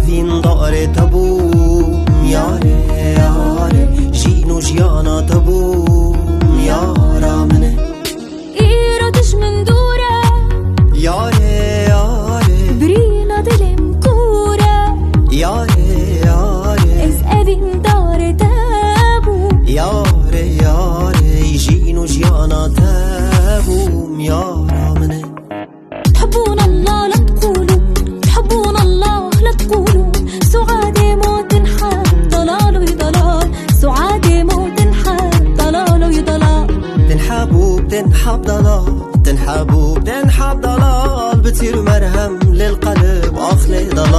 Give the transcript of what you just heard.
فين دار تبوم ياري ياري جينو جيانا تبوم يارا منه إيرادش من دورة ياري ياري برينا دلم كورة ياري ياري إز أذن دار تابو ياري ياري جينو جيانا تبوم يارا منه تحبون الله لا تقولوا تحبون الله لا تقولوا سعاد موت حال ضلال وضلال سعاد موت حال ضلال وضلال تنحبوا بتنحب ضلال تنحبوا بتنحب ضلال بتصير مرهم للقلب أخلي ضلال